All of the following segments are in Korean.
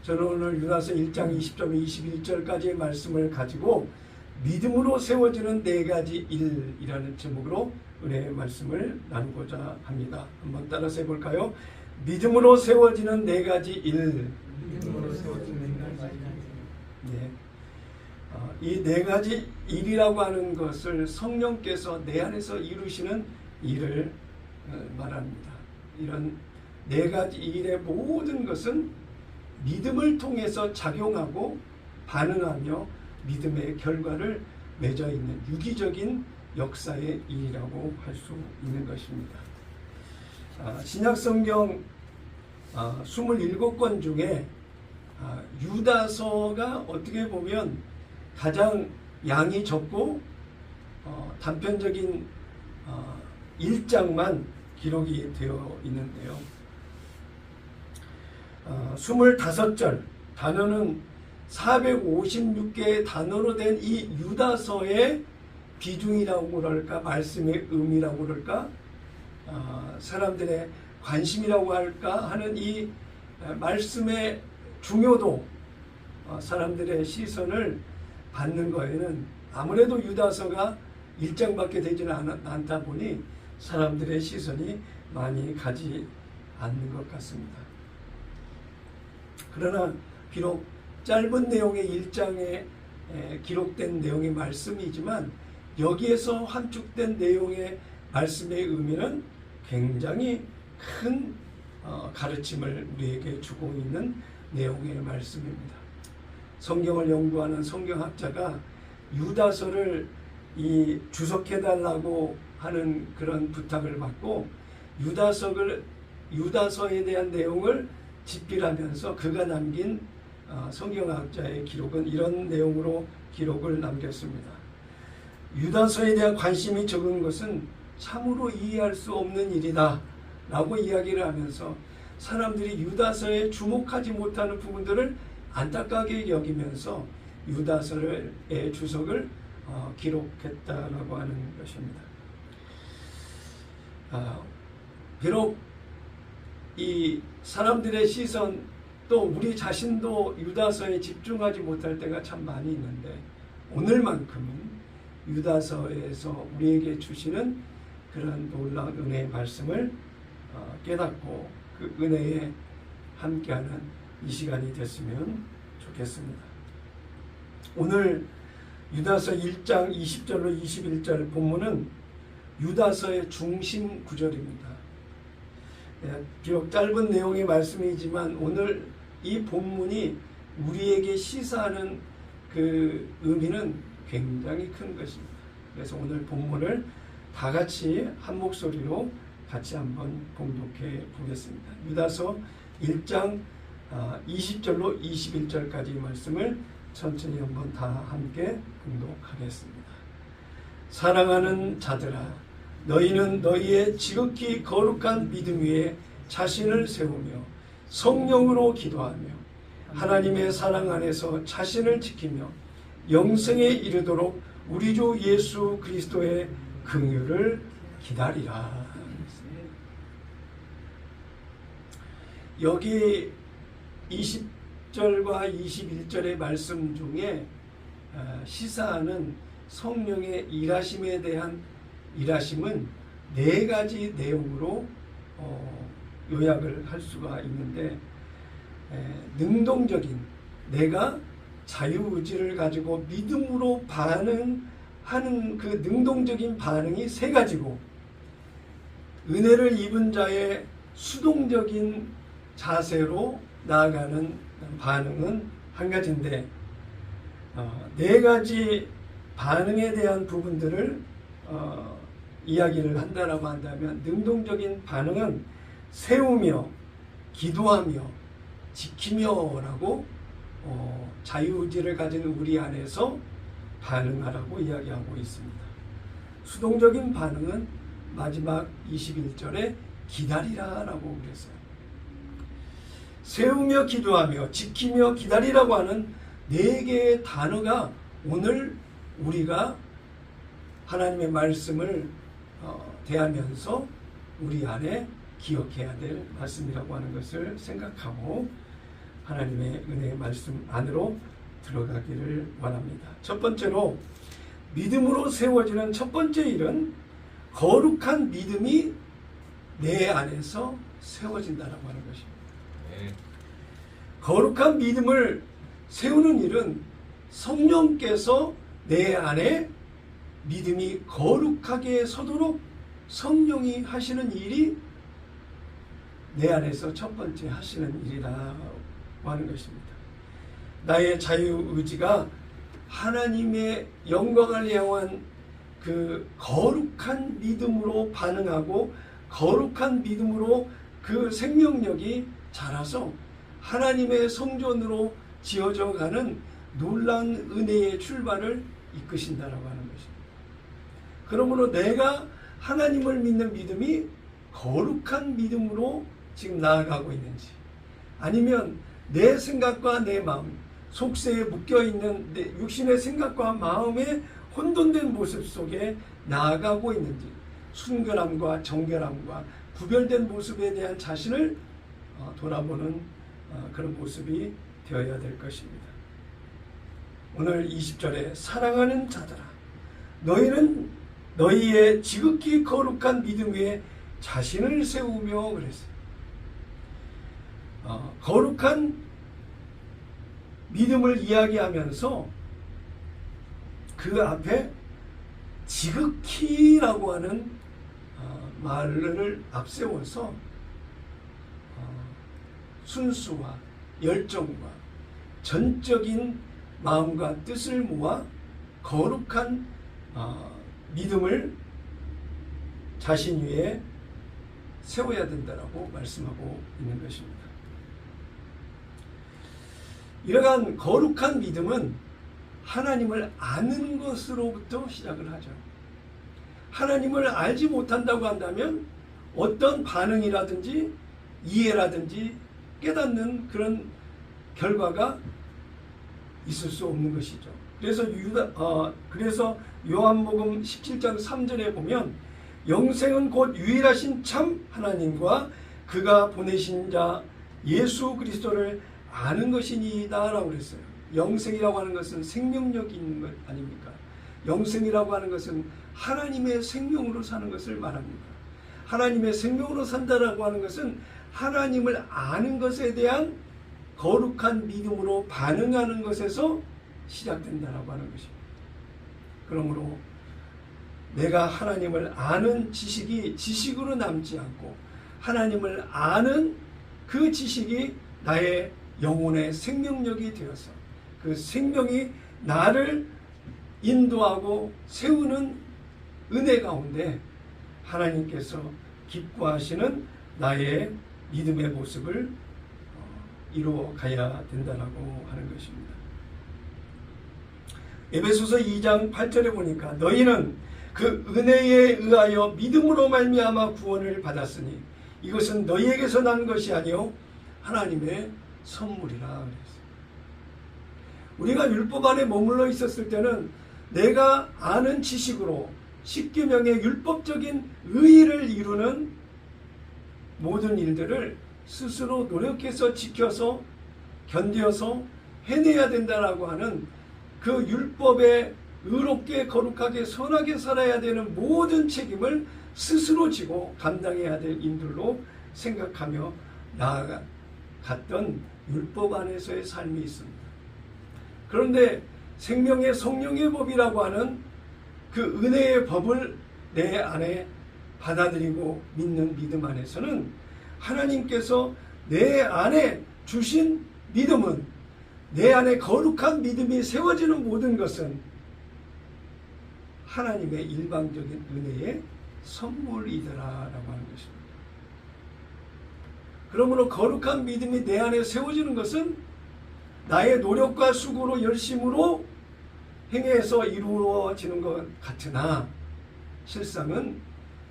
저는 오늘 유다서 1장 20절 21절까지의 말씀을 가지고 믿음으로 세워지는 네 가지 일이라는 제목으로 은혜의 말씀을 나누고자 합니다. 한번 따라서 해볼까요? 믿음으로 세워지는 네 가지 일. 네. 이 네 가지 일이라고 하는 것을 성령께서 내 안에서 이루시는 일을 말합니다. 이런 네 가지 일의 모든 것은 믿음을 통해서 작용하고 반응하며 믿음의 결과를 맺어 있는 유기적인 역사의 일이라고 할 수 있는 것입니다. 신약성경 27권 중에 유다서가 어떻게 보면 가장 양이 적고 단편적인 1장만 기록이 되어 있는데요. 25절 단어는 456개의 단어로 된 이 유다서의 비중이라고 그럴까, 말씀의 의미라고 그럴까, 사람들의 관심이라고 할까 하는 이 말씀의 중요도, 사람들의 시선을 받는 거에는 아무래도 유다서가 1장밖에 되지는 않다 보니 사람들의 시선이 많이 가지 않는 것 같습니다. 그러나 비록 짧은 내용의 1장에 기록된 내용의 말씀이지만 여기에서 함축된 내용의 말씀의 의미는 굉장히 큰 가르침을 우리에게 주고 있는 내용의 말씀입니다. 성경을 연구하는 성경학자가 유다서를 주석해달라고 하는 그런 부탁을 받고 유다서에 대한 내용을 집필하면서 그가 남긴 성경학자의 기록은 이런 내용으로 기록을 남겼습니다. 유다서에 대한 관심이 적은 것은 참으로 이해할 수 없는 일이다 라고 이야기를 하면서 사람들이 유다서에 주목하지 못하는 부분들을 안타깝게 여기면서 유다서의 주석을 기록했다라고 하는 것입니다. 비록 이 사람들의 시선 또 우리 자신도 유다서에 집중하지 못할 때가 참 많이 있는데 오늘만큼은 유다서에서 우리에게 주시는 그런 놀라운 은혜의 말씀을 깨닫고 그 은혜에 함께하는 이 시간이 됐으면 좋겠습니다. 오늘 유다서 1장 20절로 21절 본문은 유다서의 중심 구절입니다. 비록 짧은 내용의 말씀이지만 오늘 이 본문이 우리에게 시사하는 그 의미는 굉장히 큰 것입니다. 그래서 오늘 본문을 다 같이 한 목소리로 같이 한번 봉독해 보겠습니다. 유다서 1장 20절로 21절까지 말씀을 천천히 한번 다 함께 봉독하겠습니다. 사랑하는 자들아, 너희는 너희의 지극히 거룩한 믿음 위에 자신을 세우며 성령으로 기도하며 하나님의 사랑 안에서 자신을 지키며 영생에 이르도록 우리 주 예수 그리스도의 긍휼을 기다리라. 여기 20절과 21절의 말씀 중에 시사하는 성령의 일하심에 대한 일하심은 네 가지 내용으로 요약을 할 수가 있는데, 능동적인 내가 자유의지를 가지고 믿음으로 반응하는 그 능동적인 반응이 세 가지고, 은혜를 입은 자의 수동적인 자세로 나아가는 반응은 한 가지인데, 네 가지 반응에 대한 부분들을 이야기를 한다라고 한다면, 능동적인 반응은 세우며 기도하며 지키며라고 자유의지를 가진 우리 안에서 반응하라고 이야기하고 있습니다. 수동적인 반응은 마지막 21절에 기다리라라고 그랬어요. 세우며 기도하며 지키며 기다리라고 하는 네 개의 단어가 오늘 우리가 하나님의 말씀을 대하면서 우리 안에 기억해야 될 말씀이라고 하는 것을 생각하고 하나님의 은혜의 말씀 안으로 들어가기를 원합니다. 첫 번째로 믿음으로 세워지는 첫 번째 일은 거룩한 믿음이 내 안에서 세워진다라고 하는 것입니다. 네. 거룩한 믿음을 세우는 일은 성령께서 내 안에 믿음이 거룩하게 서도록 성령이 하시는 일이 내 안에서 첫 번째 하시는 일이라고 하는 것입니다. 나의 자유의지가 하나님의 영광을 향한 그 거룩한 믿음으로 반응하고 거룩한 믿음으로 그 생명력이 자라서 하나님의 성전으로 지어져 가는 놀라운 은혜의 출발을 이끄신다라고 하는 것입니다. 그러므로 내가 하나님을 믿는 믿음이 거룩한 믿음으로 지금 나아가고 있는지, 아니면 내 생각과 내 마음, 속세에 묶여있는 내 육신의 생각과 마음의 혼돈된 모습 속에 나아가고 있는지, 순결함과 정결함과 구별된 모습에 대한 자신을 돌아보는 그런 모습이 되어야 될 것입니다. 오늘 20절에 사랑하는 자들아 너희는 너희의 지극히 거룩한 믿음 위에 자신을 세우며 그랬어요. 거룩한 믿음을 이야기하면서 그 앞에 지극히라고 하는 말을 앞세워서 순수와 열정과 전적인 마음과 뜻을 모아 거룩한 믿음을 자신 위에 세워야 된다라고 말씀하고 있는 것입니다. 이러한 거룩한 믿음은 하나님을 아는 것으로부터 시작을 하죠. 하나님을 알지 못한다고 한다면 어떤 반응이라든지 이해라든지 깨닫는 그런 결과가 있을 수 없는 것이죠. 그래서 요한복음 17장 3절에 보면 영생은 곧 유일하신 참 하나님과 그가 보내신 자 예수 그리스도를 아는 것이니이다 라고 그랬어요. 영생이라고 하는 것은 생명력이 있는 것 아닙니까? 영생이라고 하는 것은 하나님의 생명으로 사는 것을 말합니다. 하나님의 생명으로 산다라고 하는 것은 하나님을 아는 것에 대한 거룩한 믿음으로 반응하는 것에서 시작된다라고 하는 것입니다. 그러므로 내가 하나님을 아는 지식이 지식으로 남지 않고 하나님을 아는 그 지식이 나의 영혼의 생명력이 되어서 그 생명이 나를 인도하고 세우는 은혜 가운데 하나님께서 기뻐하시는 나의 믿음의 모습을 이루어 가야 된다라고 하는 것입니다. 에베소서 2장 8절에 보니까 너희는 그 은혜에 의하여 믿음으로 말미암아 구원을 받았으니 이것은 너희에게서 난 것이 아니요 하나님의 선물이라 그랬어요. 우리가 율법 안에 머물러 있었을 때는 내가 아는 지식으로 십계명의 율법적인 의의를 이루는 모든 일들을 스스로 노력해서 지켜서 견뎌서 해내야 된다라고 하는 그 율법에 의롭게 거룩하게 선하게 살아야 되는 모든 책임을 스스로 지고 감당해야 될 인들로 생각하며 나아갔던 율법 안에서의 삶이 있습니다. 그런데 생명의 성령의 법이라고 하는 그 은혜의 법을 내 안에 받아들이고 믿는 믿음 안에서는 하나님께서 내 안에 주신 믿음은 내 안에 거룩한 믿음이 세워지는 모든 것은 하나님의 일방적인 은혜의 선물이더라라고 하는 것입니다. 그러므로 거룩한 믿음이 내 안에 세워지는 것은 나의 노력과 수고로 열심으로 행해서 이루어지는 것 같으나 실상은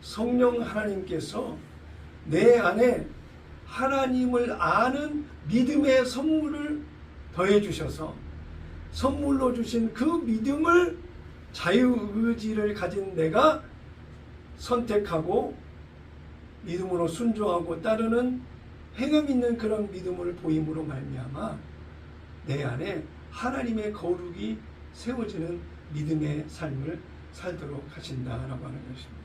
성령 하나님께서 내 안에 하나님을 아는 믿음의 선물을 더해 주셔서 선물로 주신 그 믿음을 자유의지를 가진 내가 선택하고 믿음으로 순종하고 따르는 행함 있는 그런 믿음을 보임으로 말미암아 내 안에 하나님의 거룩이 세워지는 믿음의 삶을 살도록 하신다라고 하는 것입니다.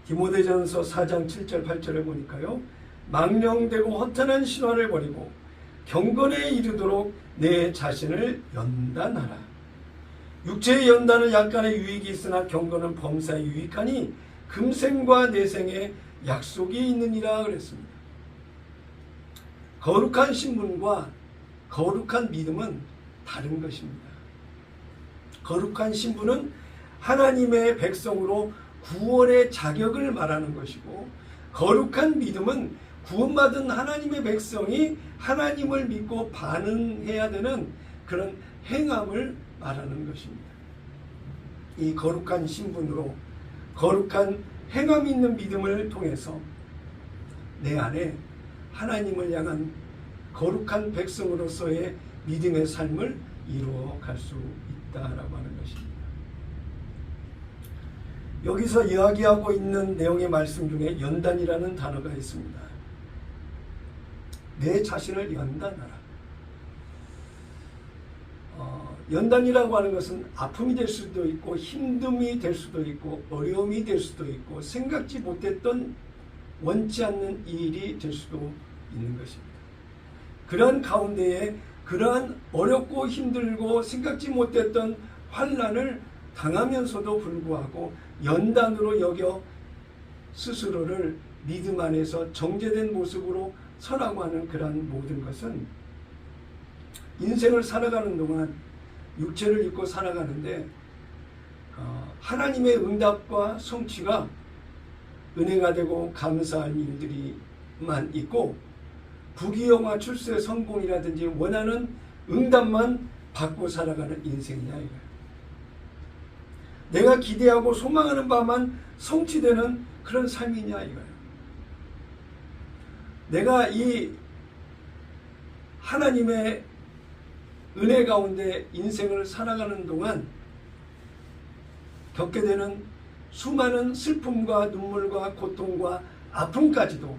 디모데전서 4장 7절 8절에 보니까요. 망령되고 허탄한 신화를 버리고 경건에 이르도록 내 자신을 연단하라. 육체의 연단은 약간의 유익이 있으나 경건은 범사에 유익하니 금생과 내생에 약속이 있느니라 그랬습니다. 거룩한 신분과 거룩한 믿음은 다른 것입니다. 거룩한 신분은 하나님의 백성으로 구원의 자격을 말하는 것이고, 거룩한 믿음은 구원받은 하나님의 백성이 하나님을 믿고 반응해야 되는 그런 행함을 말하는 것입니다. 이 거룩한 신분으로 거룩한 행함 있는 믿음을 통해서 내 안에 하나님을 향한 거룩한 백성으로서의 믿음의 삶을 이루어갈 수 있다라고 하는 것입니다. 여기서 이야기하고 있는 내용의 말씀 중에 연단이라는 단어가 있습니다. 내 자신을 연단하라. 연단이라고 하는 것은 아픔이 될 수도 있고 힘듦이 될 수도 있고 어려움이 될 수도 있고 생각지 못했던 원치 않는 일이 될 수도 있는 것입니다. 그러한 가운데에 그러한 어렵고 힘들고 생각지 못했던 환난을 당하면서도 불구하고 연단으로 여겨 스스로를 믿음 안에서 정죄된 모습으로 서라고 하는 그러한 모든 것은 인생을 살아가는 동안 육체를 입고 살아가는데 하나님의 응답과 성취가 은혜가 되고 감사할 일들이만 있고 부귀영화 출세 성공이라든지 원하는 응답만 받고 살아가는 인생이냐 이거예요. 내가 기대하고 소망하는 바만 성취되는 그런 삶이냐 이거예요. 내가 이 하나님의 은혜 가운데 인생을 살아가는 동안 겪게 되는 수많은 슬픔과 눈물과 고통과 아픔까지도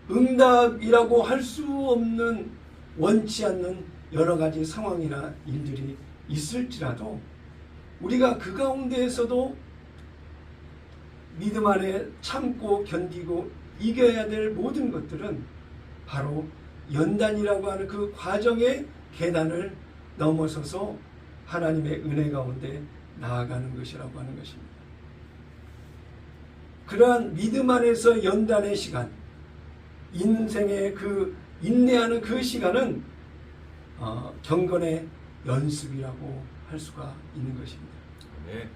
응답이라고 할 수 없는 원치 않는 여러 가지 상황이나 일들이 있을지라도 우리가 그 가운데에서도 믿음 안에 참고 견디고 이겨야 될 모든 것들은 바로 연단이라고 하는 그 과정의 계단을 넘어서서 하나님의 은혜 가운데 나아가는 것이라고 하는 것입니다. 그러한 믿음 안에서 연단의 시간, 인생의 그 인내하는 그 시간은 경건의 연습이라고 할 수가 있는 것입니다. 네.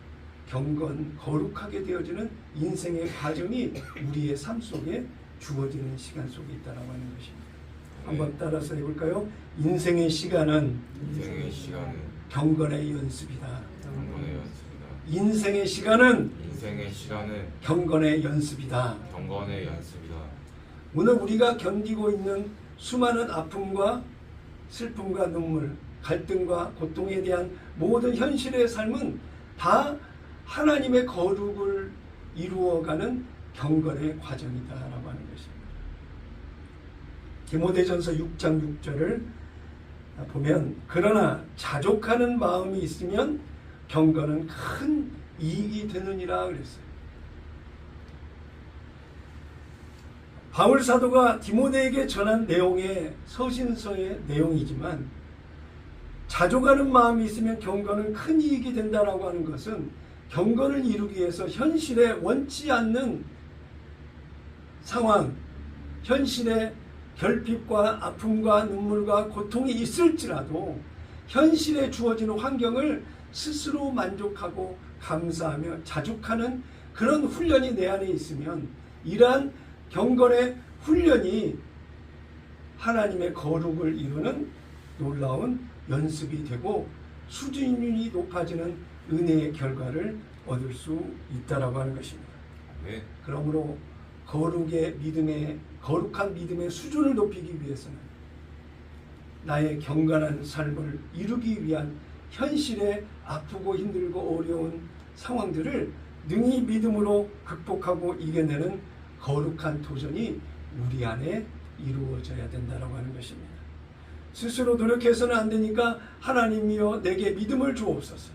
경건, 거룩하게 되어지는 인생의 과정이 우리의 삶 속에 주어지는 시간 속에 있다라고 하는 것입니다. 한번 따라서 해볼까요? 인생의 시간은 경건의 연습이다. 경건의 연습이다. 인생의 시간은 경건의 연습이다. 경건의 연습이다. 오늘 우리가 견디고 있는 수많은 아픔과 슬픔과 눈물, 갈등과 고통에 대한 모든 현실의 삶은 다 하나님의 거룩을 이루어가는 경건의 과정이다라고 하는 것입니다. 디모데전서 6장 6절을 보면 그러나 자족하는 마음이 있으면 경건은 큰 이익이 되느니라 그랬어요. 바울 사도가 디모데에게 전한 내용의 서신서의 내용이지만 자족하는 마음이 있으면 경건은 큰 이익이 된다라고 하는 것은 경건을 이루기 위해서 현실에 원치 않는 상황, 현실에 결핍과 아픔과 눈물과 고통이 있을지라도 현실에 주어지는 환경을 스스로 만족하고 감사하며 자족하는 그런 훈련이 내 안에 있으면 이러한 경건의 훈련이 하나님의 거룩을 이루는 놀라운 연습이 되고 수준이 높아지는 은혜의 결과를 얻을 수 있다라고 하는 것입니다. 네. 그러므로 거룩한 믿음의 수준을 높이기 위해서는 나의 경건한 삶을 이루기 위한 현실에 아프고 힘들고 어려운 상황들을 능히 믿음으로 극복하고 이겨내는 거룩한 도전이 우리 안에 이루어져야 된다고 하는 것입니다. 스스로 노력해서는 안 되니까 하나님이여 내게 믿음을 주옵소서.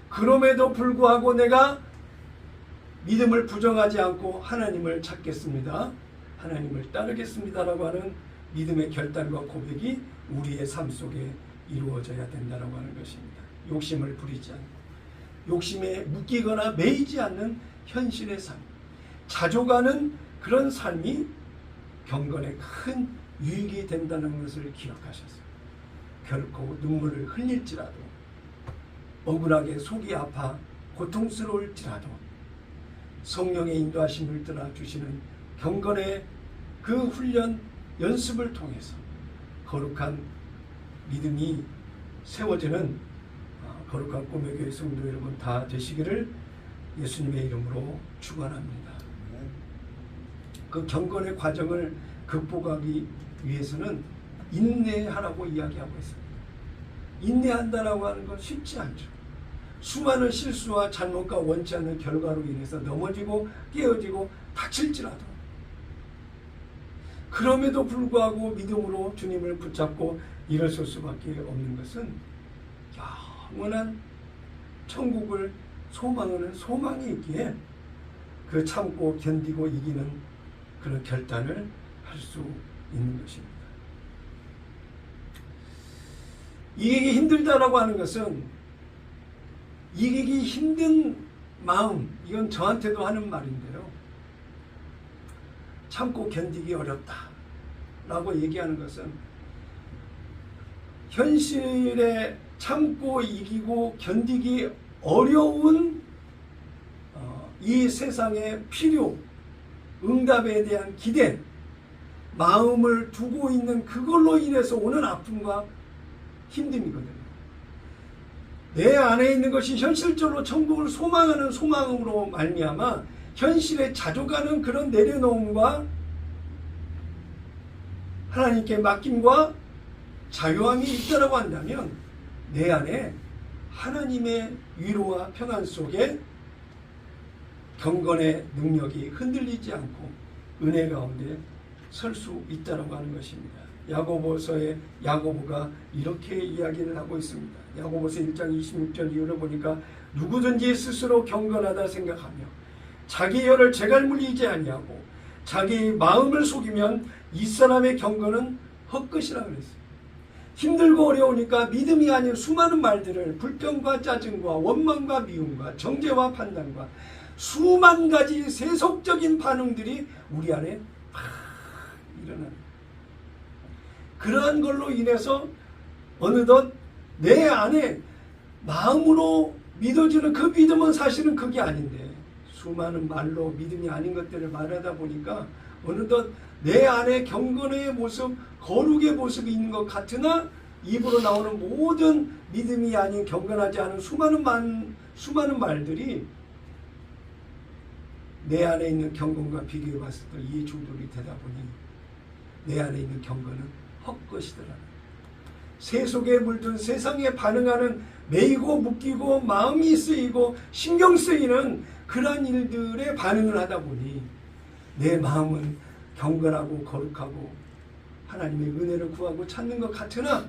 그럼에도 불구하고 내가 믿음을 부정하지 않고 하나님을 찾겠습니다. 하나님을 따르겠습니다라고 하는 믿음의 결단과 고백이 우리의 삶 속에 이루어져야 된다고 하는 것입니다. 욕심을 부리지 않고 욕심에 묶이거나 매이지 않는 현실의 삶, 자족하는 그런 삶이 경건에 큰 유익이 된다는 것을 기억하셨어요. 결코 눈물을 흘릴지라도 억울하게 속이 아파 고통스러울지라도 성령의 인도하심을 따라 주시는 경건의 그 훈련 연습을 통해서 거룩한 믿음이 세워지는 거룩한 꿈의 교회 성도 여러분 다 되시기를 예수님의 이름으로 축원합니다. 그 경건의 과정을 극복하기 위해서는 인내하라고 이야기하고 있습니다. 인내한다라고 하는 건 쉽지 않죠. 수많은 실수와 잘못과 원치 않는 결과로 인해서 넘어지고 깨어지고 다칠지라도 그럼에도 불구하고 믿음으로 주님을 붙잡고 일어설 수밖에 없는 것은 영원한 천국을 소망하는 소망이 있기에 그 참고 견디고 이기는 그런 결단을 할 수 있는 것입니다. 이기기 힘들다라고 하는 것은 이기기 힘든 마음, 이건 저한테도 하는 말인데요. 참고 견디기 어렵다라고 얘기하는 것은 현실에 참고 이기고 견디기 어려운 이 세상의 필요, 응답에 대한 기대, 마음을 두고 있는 그걸로 인해서 오는 아픔과 힘듦이거든요. 내 안에 있는 것이 현실적으로 천국을 소망하는 소망으로 말미암아 현실에 자족하는 그런 내려놓음과 하나님께 맡김과 자유함이 있다라고 한다면 내 안에 하나님의 위로와 평안 속에 경건의 능력이 흔들리지 않고 은혜 가운데 설 수 있다라고 하는 것입니다. 야고보서의 야고보가 이렇게 이야기를 하고 있습니다. 야고보서 1장 26절 이후를 보니까 누구든지 스스로 경건하다 생각하며 자기 혀를 재갈 물리지 아니하고 자기 마음을 속이면 이 사람의 경건은 헛것이라 그랬어요. 힘들고 어려우니까 믿음이 아닌 수많은 말들을 불평과 짜증과 원망과 미움과 정죄와 판단과 수만 가지 세속적인 반응들이 우리 안에 막 일어나는 그러한 걸로 인해서 어느덧 내 안에 마음으로 믿어지는 그 믿음은 사실은 그게 아닌데 수많은 말로 믿음이 아닌 것들을 말하다 보니까 어느덧 내 안에 경건의 모습, 거룩의 모습이 있는 것 같으나 입으로 나오는 모든 믿음이 아닌 경건하지 않은 수많은 말들이 내 안에 있는 경건과 비교해 봤을 때 이해 충돌이 되다 보니 내 안에 있는 경건은 헛것이더라. 세속에 물든 세상에 반응하는 매이고 묶이고 마음이 쓰이고 신경 쓰이는 그러한 일들에 반응을 하다 보니 내 마음은 경건하고 거룩하고 하나님의 은혜를 구하고 찾는 것 같으나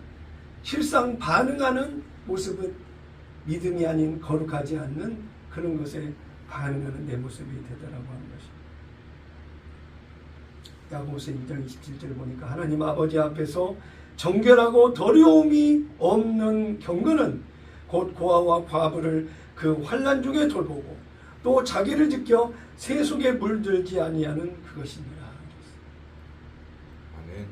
실상 반응하는 모습은 믿음이 아닌 거룩하지 않는 그런 것에 반응하는 내 모습이 되더라고 하는 것입니다. 야고보서 1장 27절을 보니까 하나님 아버지 앞에서 정결하고 더러움이 없는 경건은 곧 고아와 과부를 그 환난 중에 돌보고 또 자기를 지켜 세속에 물들지 아니하는 그것이니라. 아멘.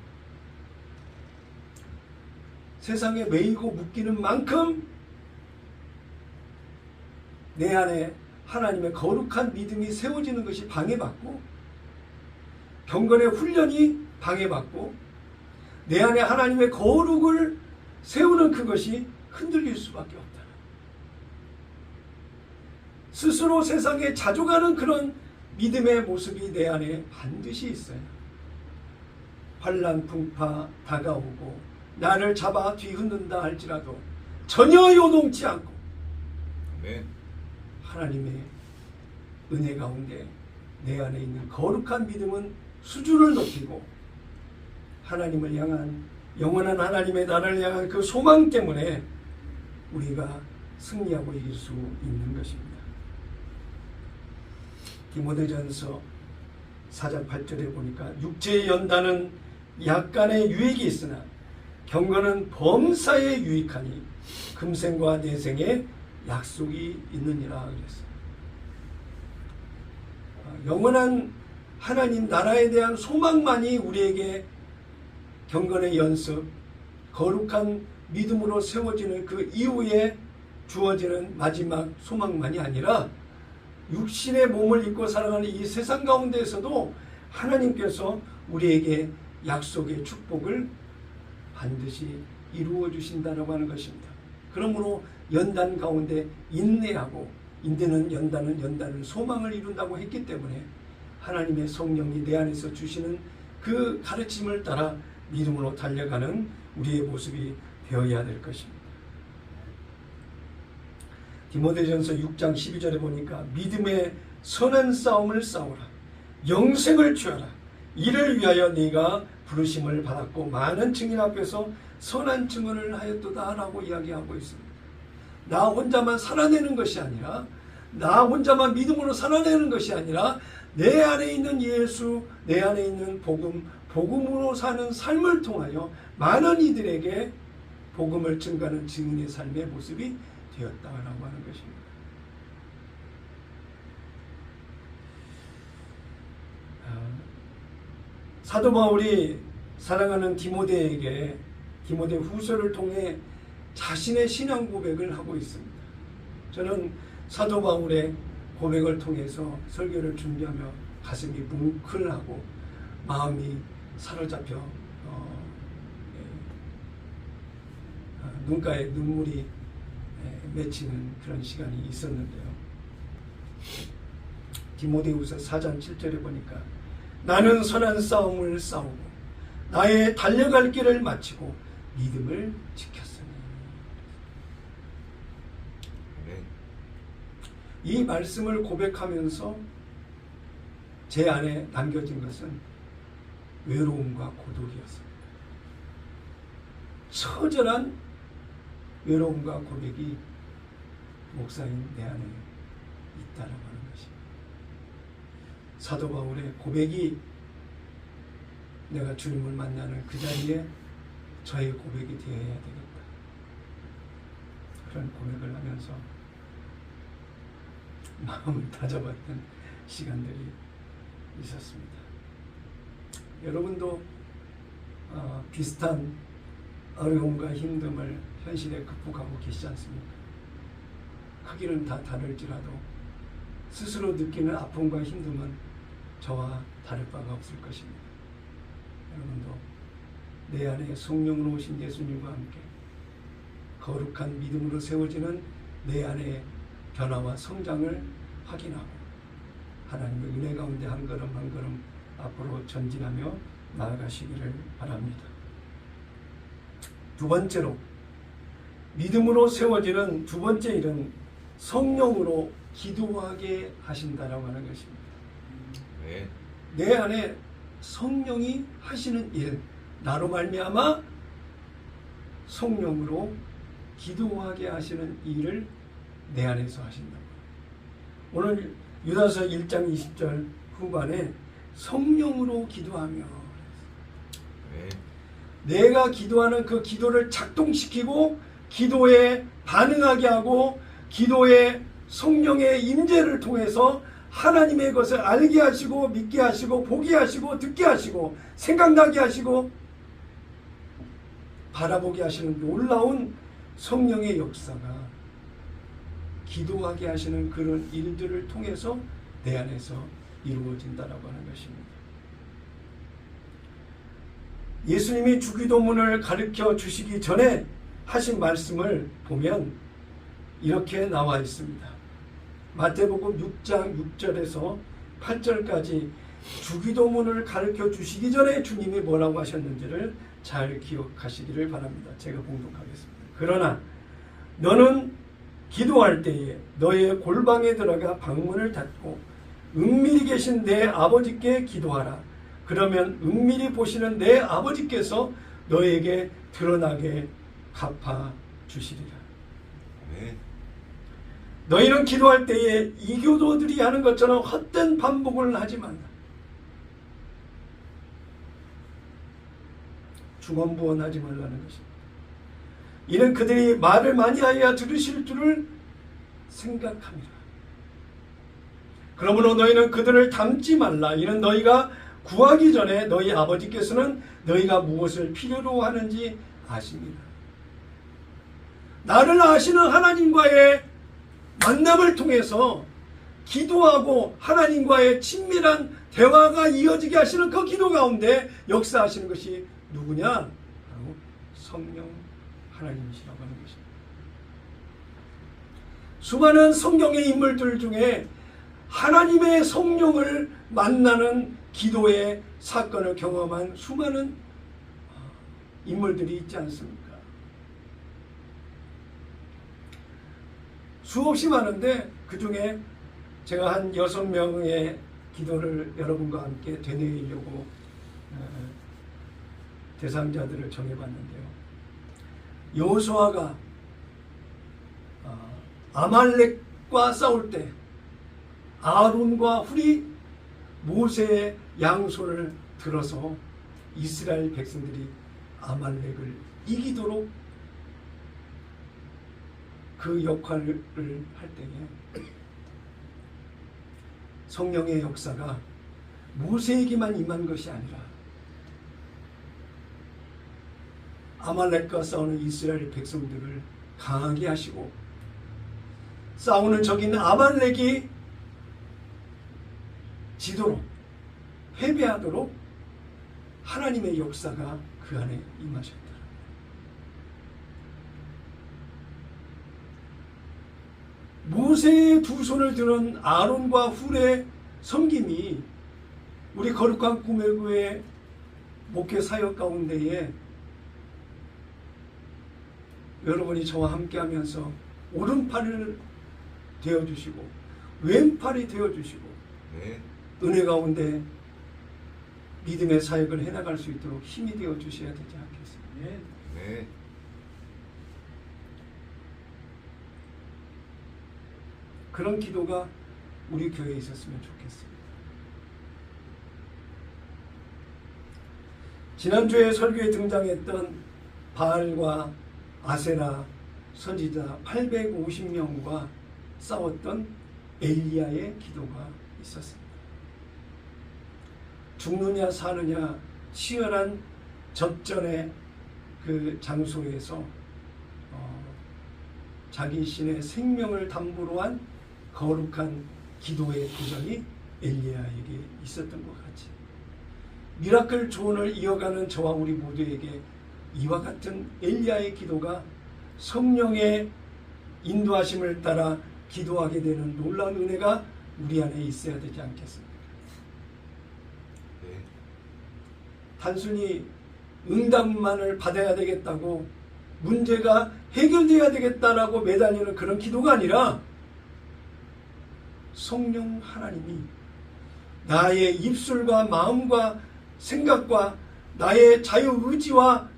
세상에 매이고 묶이는 만큼 내 안에 하나님의 거룩한 믿음이 세워지는 것이 방해받고 경건의 훈련이 방해받고 내 안에 하나님의 거룩을 세우는 그것이 흔들릴 수밖에 없다. 스스로 세상에 자족하는 그런 믿음의 모습이 내 안에 반드시 있어요. 환난 풍파 다가오고 나를 잡아 뒤흔든다 할지라도 전혀 요동치 않고 아멘. 하나님의 은혜 가운데 내 안에 있는 거룩한 믿음은 수준을 높이고 하나님을 향한 영원한 하나님의 나라를 향한 그 소망 때문에 우리가 승리하고 이길 수 있는 것입니다. 디모데전서 4장 8절에 보니까 육체의 연단은 약간의 유익이 있으나 경건은 범사에 유익하니 금생과 내생에 약속이 있느니라 그랬어요. 영원한 하나님 나라에 대한 소망만이 우리에게 경건의 연습, 거룩한 믿음으로 세워지는 그 이후에 주어지는 마지막 소망만이 아니라 육신의 몸을 입고 살아가는 이 세상 가운데에서도 하나님께서 우리에게 약속의 축복을 반드시 이루어 주신다라고 하는 것입니다. 그러므로 연단 가운데 인내하고 연단은 소망을 이룬다고 했기 때문에 하나님의 성령이 내 안에서 주시는 그 가르침을 따라 믿음으로 달려가는 우리의 모습이 되어야 될 것입니다. 디모데전서 6장 12절에 보니까 믿음의 선한 싸움을 싸우라. 영생을 취하라. 이를 위하여 네가 부르심을 받았고 많은 증인 앞에서 선한 증언을 하였도다 라고 이야기하고 있습니다. 나 혼자만 살아내는 것이 아니라 나 혼자만 믿음으로 살아내는 것이 아니라 내 안에 있는 예수, 내 안에 있는 복음으로 사는 삶을 통하여 많은 이들에게 복음을 증가하는 증인의 삶의 모습이 되었다라고 하는 것입니다. 사도 바울이 사랑하는 디모데 후서를 통해 자신의 신앙 고백을 하고 있습니다. 저는 사도 바울의 고백을 통해서 설교를 준비하며 가슴이 뭉클하고 마음이 사로잡혀 눈가에 눈물이 맺히는 그런 시간이 있었는데요. 디모데후서 4장 7절에 보니까 나는 선한 싸움을 싸우고 나의 달려갈 길을 마치고 믿음을 지켰으니. 이 말씀을 고백하면서 제 안에 남겨진 것은 외로움과 고독이었습니다. 처절한 외로움과 고백이 목사인 내 안에 있다라고 하는 것입니다. 사도 바울의 고백이 내가 주님을 만나는 그 자리에 저의 고백이 되어야 되겠다. 그런 고백을 하면서 마음을 다잡았던 시간들이 있었습니다. 여러분도 비슷한 어려움과 힘듦을 현실에 극복하고 계시지 않습니까? 크기는 다 다를지라도 스스로 느끼는 아픔과 힘듦은 저와 다를 바가 없을 것입니다. 여러분도 내 안에 성령으로 오신 예수님과 함께 거룩한 믿음으로 세워지는 내 안의 변화와 성장을 확인하고 하나님의 은혜 가운데 한 걸음 한 걸음 앞으로 전진하며 나아가시기를 바랍니다. 두 번째로 믿음으로 세워지는 두 번째 일은 성령으로 기도하게 하신다라고 하는 것입니다. 네. 내 안에 성령이 하시는 일, 나로 말미암아 성령으로 기도하게 하시는 일을 내 안에서 하신다. 오늘 유다서 1장 20절 후반에 성령으로 기도하며 네. 내가 기도하는 그 기도를 작동시키고 기도에 반응하게 하고 기도에 성령의 임재를 통해서 하나님의 것을 알게 하시고 믿게 하시고 보게 하시고 듣게 하시고 생각나게 하시고 바라보게 하시는 놀라운 성령의 역사가 기도하게 하시는 그런 일들을 통해서 내 안에서 이루어진다라고 하는 것입니다. 예수님이 주기도문을 가르쳐 주시기 전에 하신 말씀을 보면 이렇게 나와 있습니다. 마태복음 6장 6절에서 8절까지 주기도문을 가르쳐 주시기 전에 주님이 뭐라고 하셨는지를 잘 기억하시기를 바랍니다. 제가 봉독하겠습니다. 그러나 너는 기도할 때에 너의 골방에 들어가 방문을 닫고 은밀히 계신 내 아버지께 기도하라. 그러면 은밀히 보시는 내 아버지께서 너에게 드러나게 갚아주시리라. 아멘. 너희는 기도할 때에 이교도들이 하는 것처럼 헛된 반복을 하지 말라. 중언부언하지 말라는 것입니다. 이는 그들이 말을 많이 하여야 들으실 줄을 생각함이라. 그러므로 너희는 그들을 닮지 말라. 이는 너희가 구하기 전에 너희 아버지께서는 너희가 무엇을 필요로 하는지 아십니다. 나를 아시는 하나님과의 만남을 통해서 기도하고 하나님과의 친밀한 대화가 이어지게 하시는 그 기도 가운데 역사하시는 것이 누구냐? 바로 성령 하나님이시라고 하는 것입니다. 수많은 성경의 인물들 중에 하나님의 성령을 만나는 기도의 사건을 경험한 수많은 인물들이 있지 않습니까? 수없이 많은데 그 중에 제가 한 6명의 기도를 여러분과 함께 되뇌이려고 대상자들을 정해봤는데요. 여호수아가 아말렉과 싸울 때 아론과 훌이 모세의 양손을 들어서 이스라엘 백성들이 아말렉을 이기도록 그 역할을 할 때에 성령의 역사가 모세에게만 임한 것이 아니라 아말렉과 싸우는 이스라엘 백성들을 강하게 하시고 싸우는 적인 아말렉이 지도록 패배하도록 하나님의 역사가 그 안에 임하셨다. 모세의 두 손을 드는 아론과 훌의 섬김이 우리 거룩한 꿈의 교회 목회 사역 가운데에 여러분이 저와 함께하면서 오른팔을 되어주시고 왼팔이 되어주시고 네. 은혜 가운데 믿음의 사역을 해나갈 수 있도록 힘이 되어주셔야 되지 않겠습니까? 네. 그런 기도가 우리 교회에 있었으면 좋겠습니다. 지난주에 설교에 등장했던 바알과 아세라 선지자 850명과 싸웠던 엘리야의 기도가 있었습니다. 죽느냐 사느냐 치열한 접전의 그 장소에서 자기 신의 생명을 담보로 한 거룩한 기도의 도전이 엘리야에게 있었던 것 같이 미라클 조언을 이어가는 저와 우리 모두에게 이와 같은 엘리야의 기도가 성령의 인도하심을 따라 기도하게 되는 놀라운 은혜가 우리 안에 있어야 되지 않겠습니까? 네. 단순히 응답만을 받아야 되겠다고 문제가 해결돼야 되겠다라고 매달리는 그런 기도가 아니라 성령 하나님이 나의 입술과 마음과 생각과 나의 자유의지와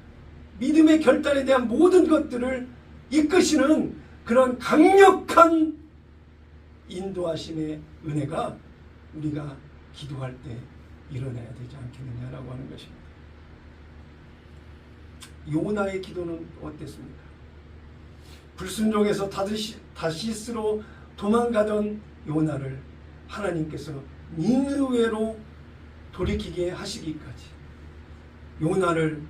믿음의 결단에 대한 모든 것들을 이끄시는 그런 강력한 인도하심의 은혜가 우리가 기도할 때 일어나야 되지 않겠느냐라고 하는 것입니다. 요나의 기도는 어땠습니까? 불순종에서 다시스로 도망가던 요나를 하나님께서 니느웨로 돌이키게 하시기까지 요나를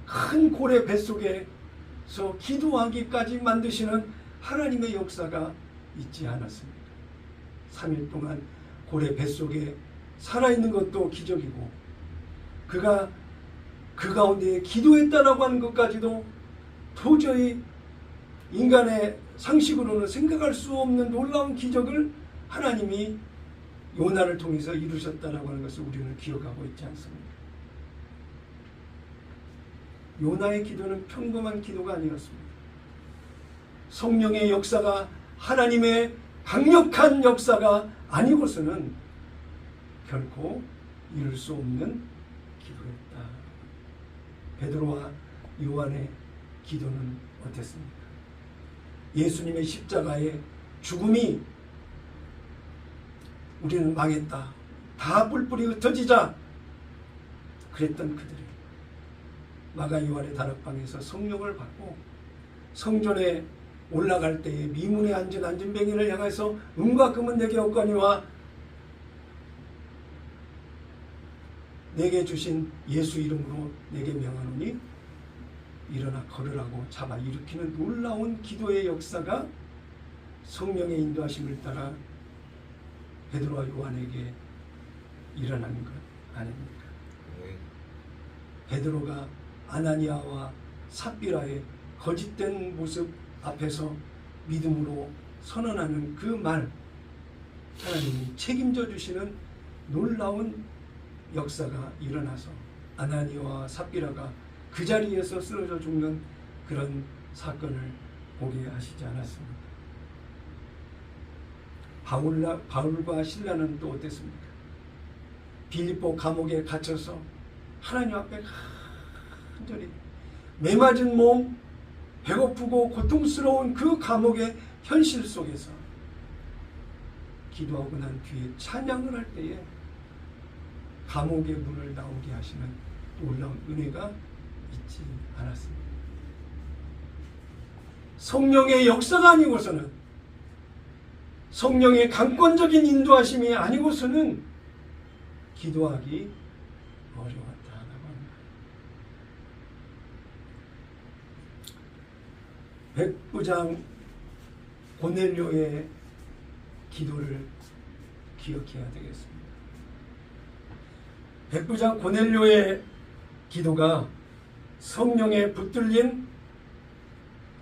큰 고래 뱃속에서 기도하기까지 만드시는 하나님의 역사가 있지 않았습니까? 3일 동안 고래 뱃속에 살아있는 것도 기적이고 그가 그 가운데 기도했다라고 하는 것까지도 도저히 인간의 상식으로는 생각할 수 없는 놀라운 기적을 하나님이 요나를 통해서 이루셨다라고 하는 것을 우리는 기억하고 있지 않습니까? 요나의 기도는 평범한 기도가 아니었습니다. 성령의 역사가 하나님의 강력한 역사가 아니고서는 결코 이룰 수 없는 기도였다. 베드로와 요한의 기도는 어땠습니까? 예수님의 십자가의 죽음이 우리는 망했다, 다 뿔뿔이 흩어지자 그랬던 그들이 마가 요한의 다락방에서 성령을 받고 성전에 올라갈 때에 미문에 앉은 안진뱅이를 향해서 은과 금은 내게 없거니와 내게 주신 예수 이름으로 내게 명하노니 일어나 걸으라고 잡아 일으키는 놀라운 기도의 역사가 성령의 인도하심을 따라 베드로와 요한에게 일어나는 것 아닙니까? 네. 베드로가 아나니아와 삽비라의 거짓된 모습 앞에서 믿음으로 선언하는 그 말, 하나님이 책임져 주시는 놀라운 역사가 일어나서 아나니아와 삽비라가 그 자리에서 쓰러져 죽는 그런 사건을 보게 하시지 않았습니다. 바울과 실라는 또 어땠습니까? 빌립보 감옥에 갇혀서 하나님 앞에 간절히 매맞은 몸, 배고프고 고통스러운 그 감옥의 현실 속에서 기도하고 난 뒤에 찬양을 할 때에 감옥의 문을 나오게 하시는 놀라운 은혜가 있지 않았습니다. 성령의 역사가 아니고서는, 성령의 강권적인 인도하심이 아니고서는 기도하기 어려웠다라고 합니다. 백부장 고넬료의 기도를 기억해야 되겠습니다. 백부장 고넬료의 기도가 성령에 붙들린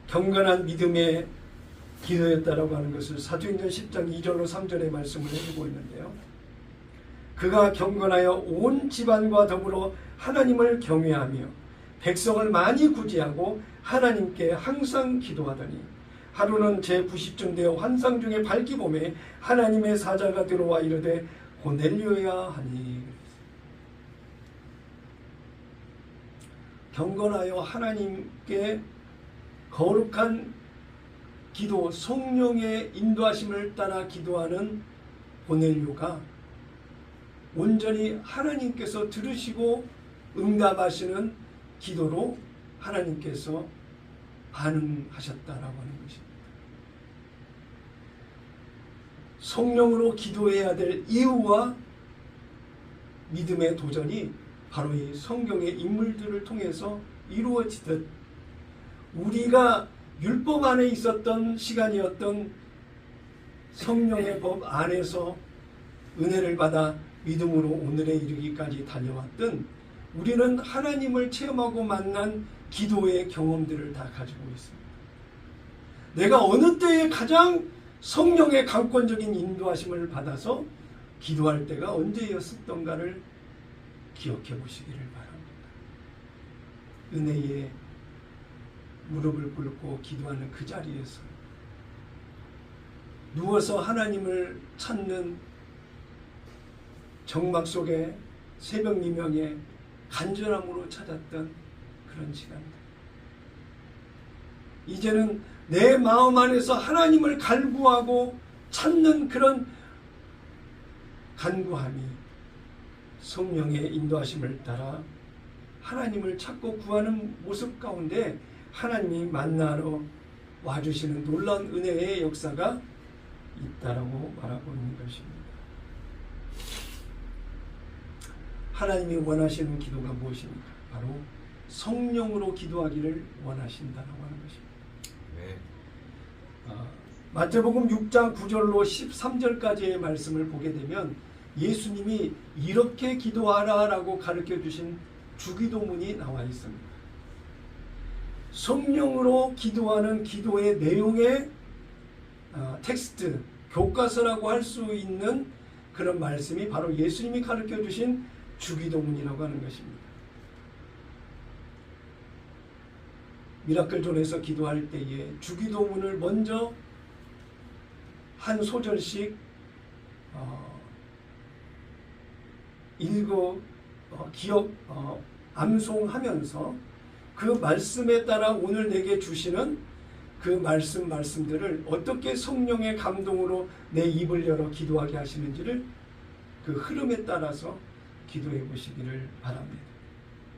경건한 믿음의 기도였다라고 하는 것을 사도행전 10장 2절로 3절의 말씀을 해주고 있는데요. 그가 경건하여 온 집안과 더불어 하나님을 경외하며 백성을 많이 구제하고 하나님께 항상 기도하더니 하루는 제90쯤 되어 환상 중에 밝기 봄에 하나님의 사자가 들어와 이르되 고넬료야 하니. 경건하여 하나님께 거룩한 기도, 성령의 인도하심을 따라 기도하는 고넬료가 온전히 하나님께서 들으시고 응답하시는 기도로 하나님께서 반응하셨다라고 하는 것입니다. 성령으로 기도해야 될 이유와 믿음의 도전이 바로 이 성경의 인물들을 통해서 이루어지듯 우리가 율법 안에 있었던 시간이었던 성령의 법 안에서 은혜를 받아 믿음으로 오늘에 이르기까지 달려왔던 우리는 하나님을 체험하고 만난 기도의 경험들을 다 가지고 있습니다. 내가 어느 때에 가장 성령의 강권적인 인도하심을 받아서 기도할 때가 언제였었던가를 기억해 보시기를 바랍니다. 은혜에 무릎을 꿇고 기도하는 그 자리에서 누워서 하나님을 찾는 정막 속에 새벽 미명에 간절함으로 찾았던 그런 시간들. 이제는 내 마음 안에서 하나님을 갈구하고 찾는 그런 간구함이 성령의 인도하심을 따라 하나님을 찾고 구하는 모습 가운데 하나님이 만나러 와주시는 놀라운 은혜의 역사가 있다라고 말하고 있는 것입니다. 하나님이 원하시는 기도가 무엇입니까? 바로 성령으로 기도하기를 원하신다라고 하는 것입니다. 네. 마태복음 6장 9절로 13절까지의 말씀을 보게 되면 예수님이 이렇게 기도하라라고 가르쳐 주신 주기도문이 나와 있습니다. 성령으로 기도하는 기도의 내용의 텍스트, 교과서라고 할 수 있는 그런 말씀이 바로 예수님이 가르쳐 주신 주기도문이라고 하는 것입니다. 미라클존에서 기도할 때에 주기도문을 먼저 한 소절씩 읽어 암송하면서 그 말씀에 따라 오늘 내게 주시는 그 말씀들을 어떻게 성령의 감동으로 내 입을 열어 기도하게 하시는지를 그 흐름에 따라서 기도해 보시기를 바랍니다.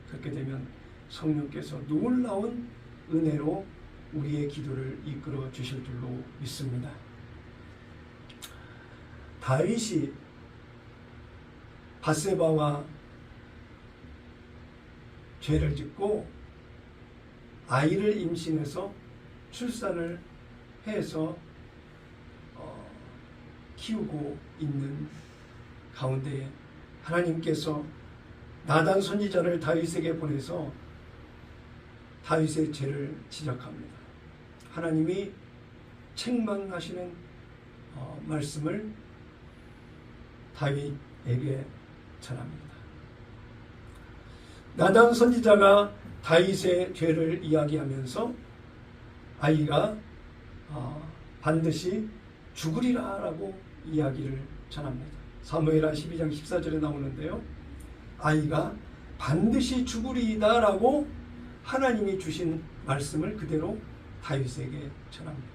그렇게 되면 성령께서 놀라운 은혜로 우리의 기도를 이끌어 주실 줄로 믿습니다. 다윗이 밧세바와 죄를 짓고 아이를 임신해서 출산을 해서 키우고 있는 가운데 하나님께서 나단 선지자를 다윗에게 보내서 다윗의 죄를 지적합니다. 하나님이 책망하시는 말씀을 다윗에게 전합니다. 나단 선지자가 다윗의 죄를 이야기하면서 아이가 반드시 죽으리라 라고 이야기를 전합니다. 사무엘하 12장 14절에 나오는데요. 아이가 반드시 죽으리이다 라고 하나님이 주신 말씀을 그대로 다윗에게 전합니다.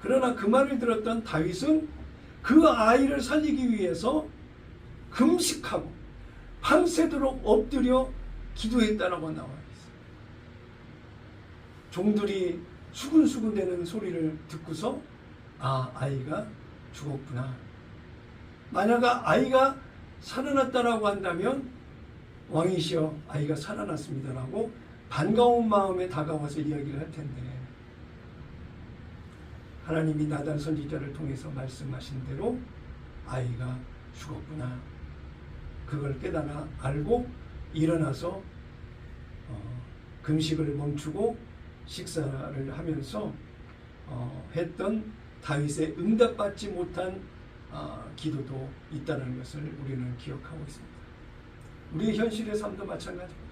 그러나 그 말을 들었던 다윗은 그 아이를 살리기 위해서 금식하고 밤새도록 엎드려 기도했다라고 나와 있어요. 종들이 수근수근대는 소리를 듣고서 아이가 죽었구나. 만약 아이가 살아났다라고 한다면 왕이시여 아이가 살아났습니다라고 반가운 마음에 다가와서 이야기를 할 텐데 하나님이 나단 선지자를 통해서 말씀하신 대로 아이가 죽었구나. 그걸 깨달아 알고 일어나서 금식을 멈추고 식사를 하면서 했던 다윗의 응답받지 못한 기도도 있다는 것을 우리는 기억하고 있습니다. 우리의 현실의 삶도 마찬가지입니다.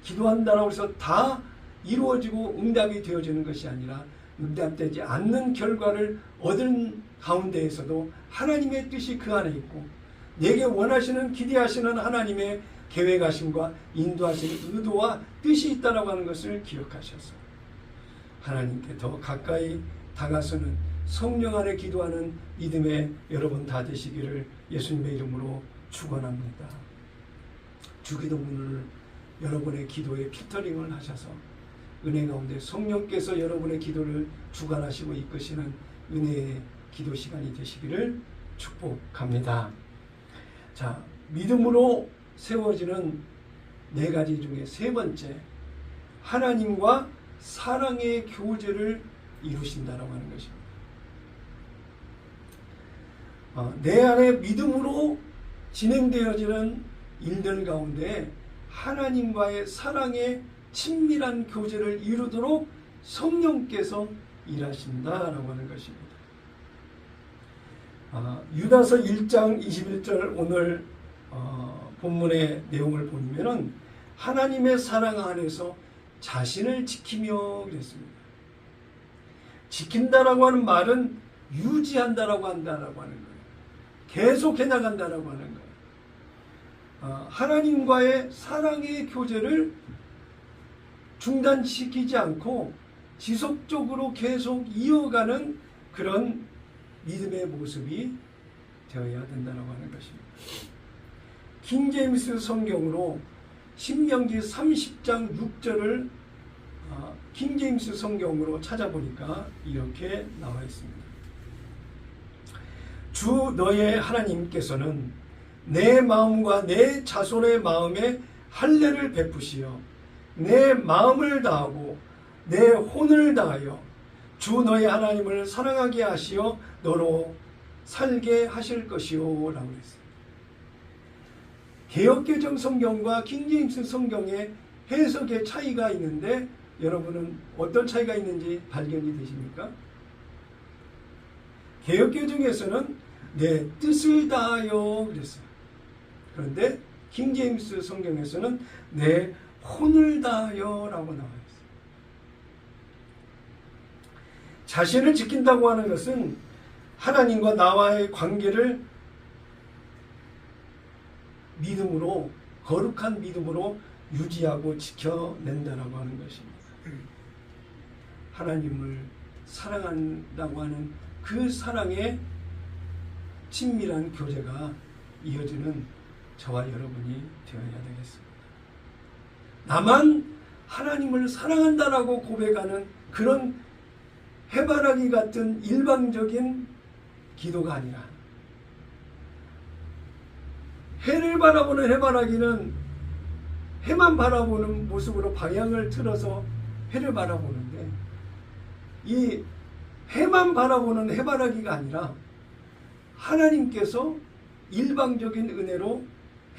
기도한다라고 해서 다 이루어지고 응답이 되어지는 것이 아니라 응답되지 않는 결과를 얻은 가운데에서도 하나님의 뜻이 그 안에 있고 내게 원하시는 기대하시는 하나님의 계획하심과 인도하시는 의도와 뜻이 있다라고 하는 것을 기억하셔서 하나님께 더 가까이 다가서는 성령 안에 기도하는 믿음의 여러분 다 되시기를 예수님의 이름으로 축원합니다. 주기도문을 여러분의 기도에 필터링을 하셔서 은혜 가운데 성령께서 여러분의 기도를 주관하시고 이끄시는 은혜의 기도 시간이 되시기를 축복합니다. 자, 믿음으로 세워지는 네 가지 중에 세 번째, 하나님과 사랑의 교제를 이루신다라고 하는 것입니다. 내 안에 믿음으로 진행되어지는 일들 가운데 하나님과의 사랑의 친밀한 교제를 이루도록 성령께서 일하신다라고 하는 것입니다. 유다서 1장 21절 오늘 본문의 내용을 보면은 하나님의 사랑 안에서 자신을 지키며 그랬습니다. 지킨다라고 하는 말은 유지한다라고 한다라고 하는 거예요. 계속해 나간다라고 하는 거예요. 하나님과의 사랑의 교제를 중단시키지 않고 지속적으로 계속 이어가는 그런 믿음의 모습이 되어야 된다고 하는 것입니다. 킹제임스 성경으로 신명기 30장 6절을 킹제임스 성경으로 찾아보니까 이렇게 나와 있습니다. 주 너의 하나님께서는 내 마음과 내 자손의 마음에 할례를 베푸시어 내 마음을 다하고 내 혼을 다하여 주 너의 하나님을 사랑하게 하시어 너로 살게 하실 것이요 라고 했습니다. 개역개정 성경과 킹제임스 성경의 해석의 차이가 있는데 여러분은 어떤 차이가 있는지 발견이 되십니까? 개역개정에서는 내 뜻을 다하여 그랬어요. 그런데 킹제임스 성경에서는 내 혼을 다하여 라고 나와 있어요. 자신을 지킨다고 하는 것은 하나님과 나와의 관계를 믿음으로, 거룩한 믿음으로 유지하고 지켜낸다라고 하는 것입니다. 하나님을 사랑한다고 하는 그 사랑의 친밀한 교제가 이어지는 저와 여러분이 되어야 되겠습니다. 나만 하나님을 사랑한다라고 고백하는 그런 해바라기 같은 일방적인 기도가 아니라, 해를 바라보는 해바라기는 해만 바라보는 모습으로 방향을 틀어서 해를 바라보는데, 이 해만 바라보는 해바라기가 아니라 하나님께서 일방적인 은혜로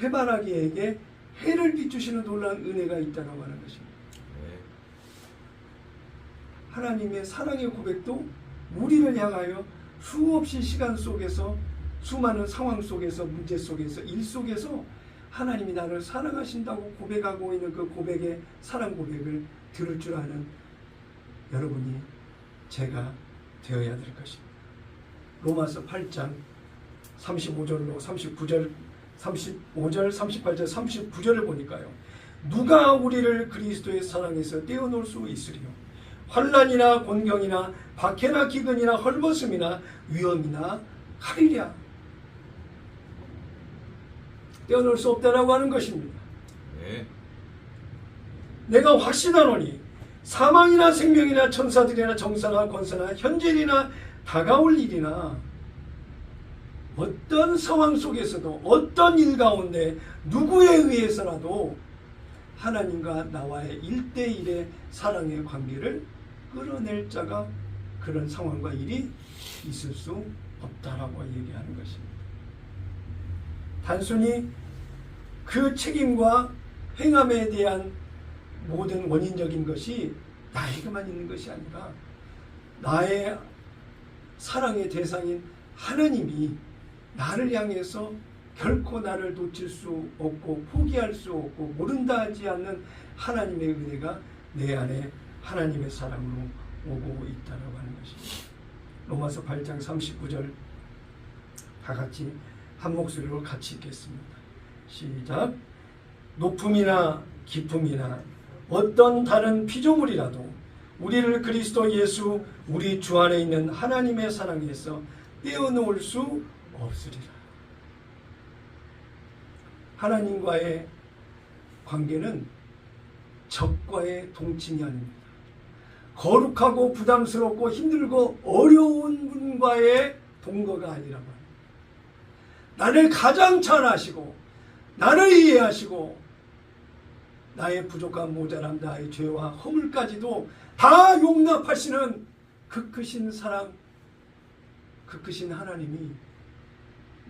해바라기에게 해를 비추시는 놀라운 은혜가 있다고 하는 것입니다. 네. 하나님의 사랑의 고백도 우리를 향하여 수없이 시간 속에서, 수많은 상황 속에서, 문제 속에서, 일 속에서 하나님이 나를 사랑하신다고 고백하고 있는 그 고백의 사랑 고백을 들을 줄 아는 여러분이 제가 되어야 될 것입니다. 로마서 8장 35절로 39절, 35절, 38절, 39절을 보니까요. 누가 우리를 그리스도의 사랑에서 떼어놓을 수 있으리요? 환난이나 곤경이나 박해나 기근이나 헐벗음이나 위험이나 칼이랴. 떼어놓을 수 없다라고 하는 것입니다. 네. 내가 확신하노니 사망이나 생명이나 천사들이나 정사나 권사나 현재이나 다가올 일이나 어떤 상황 속에서도, 어떤 일 가운데 누구에 의해서라도 하나님과 나와의 1대1의 사랑의 관계를 끌어낼 자가 그런 상황과 일이 있을 수 없다라고 얘기하는 것입니다. 단순히 그 책임과 행함에 대한 모든 원인적인 것이 나에게만 있는 것이 아니라 나의 사랑의 대상인 하나님이 나를 향해서 결코 나를 놓칠 수 없고 포기할 수 없고 모른다 하지 않는 하나님의 은혜가 내 안에 하나님의 사랑으로 오고 있다고 하는 것입니다. 로마서 8장 39절 다 같이 한 목소리로 같이 읽겠습니다. 시작. 높음이나 깊음이나 어떤 다른 피조물이라도 우리를 그리스도 예수 우리 주 안에 있는 하나님의 사랑에서 떼어놓을 수 없으리라. 하나님과의 관계는 적과의 동침이 아닙니다. 거룩하고 부담스럽고 힘들고 어려운 분과의 동거가 아니라고 합니다. 나를 가장 잘 아시고 나를 이해하시고 나의 부족한 모자람, 나의 죄와 허물까지도 다 용납하시는 그 크신 사랑, 그 크신 하나님이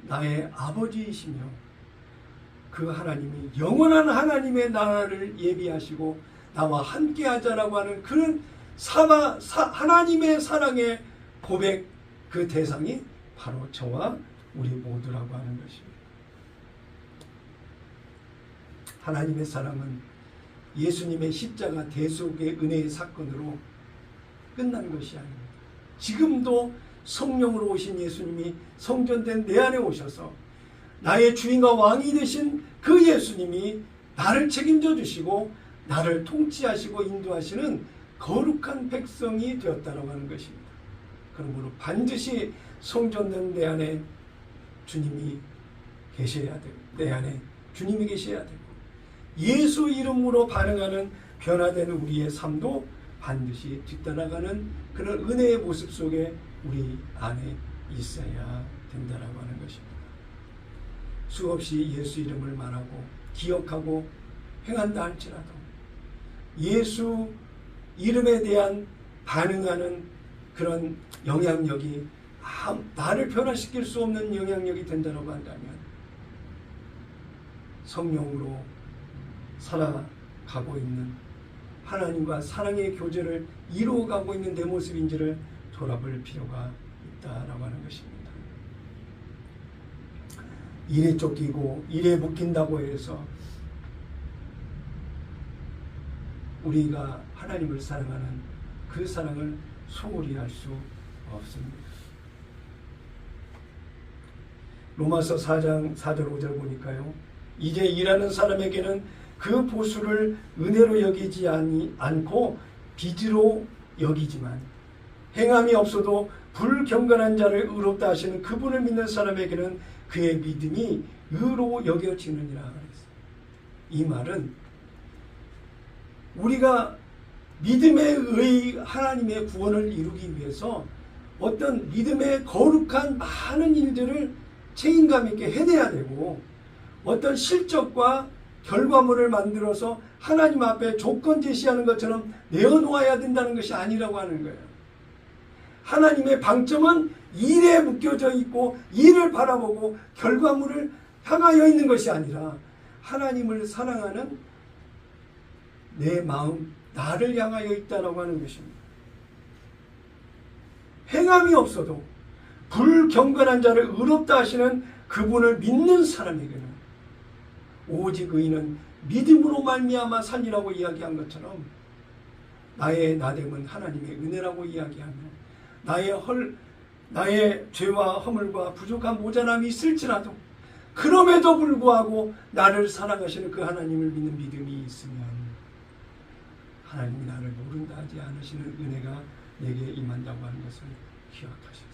나의 아버지이시며 그 하나님이 영원한 하나님의 나라를 예비하시고 나와 함께 하자라고 하는 그런 하나님의 사랑의 고백, 그 대상이 바로 저와 우리 모두라고 하는 것입니다. 하나님의 사랑은 예수님의 십자가 대속의 은혜의 사건으로 끝난 것이 아닙니다. 지금도 성령으로 오신 예수님이 성전된 내 안에 오셔서 나의 주인과 왕이 되신 그 예수님이 나를 책임져 주시고 나를 통치하시고 인도하시는 거룩한 백성이 되었다고 하는 것입니다. 그러므로 반드시 성전된 내 안에 주님이 계셔야 되고, 내 안에 주님이 계셔야 되고, 예수 이름으로 반응하는 변화되는 우리의 삶도 반드시 뒤따라가는 그런 은혜의 모습 속에 우리 안에 있어야 된다라고 하는 것입니다. 수없이 예수 이름을 말하고 기억하고 행한다 할지라도 예수 이름에 대한 반응하는 그런 영향력이 나를 변화시킬 수 없는 영향력이 된다고 한다면 성령으로 살아가고 있는 하나님과 사랑의 교제를 이루어가고 있는 내 모습인지를 돌아볼 필요가 있다라고 하는 것입니다. 일에 쫓기고 일에 묶인다고 해서 우리가 하나님을 사랑하는 그 사랑을 소홀히 할 수 없습니다. 로마서 4장 4절 5절 보니까요. 이제 일하는 사람에게는 그 보수를 은혜로 여기지 않고 빚으로 여기지만 행함이 없어도 불경건한 자를 의롭다 하시는 그분을 믿는 사람에게는 그의 믿음이 의로 여겨지느니라 그랬어요. 이 말은 우리가 믿음에 의해 하나님의 구원을 이루기 위해서 어떤 믿음의 거룩한 많은 일들을 책임감 있게 해내야 되고 어떤 실적과 결과물을 만들어서 하나님 앞에 조건 제시하는 것처럼 내어놓아야 된다는 것이 아니라고 하는 거예요. 하나님의 방점은 일에 묶여져 있고 일을 바라보고 결과물을 향하여 있는 것이 아니라 하나님을 사랑하는 내 마음, 나를 향하여 있다라고 하는 것입니다. 행함이 없어도 불경건한 자를 의롭다 하시는 그분을 믿는 사람에게는 오직 의인은 믿음으로 말미암아 살리라고 이야기한 것처럼 나의 나됨은 하나님의 은혜라고 이야기하며 나의 죄와 허물과 부족한 모자람이 있을지라도 그럼에도 불구하고 나를 사랑하시는 그 하나님을 믿는 믿음이 있으면 하나님이 나를 모른다 하지 않으시는 은혜가 내게 임한다고 하는 것을 기억하셨어요.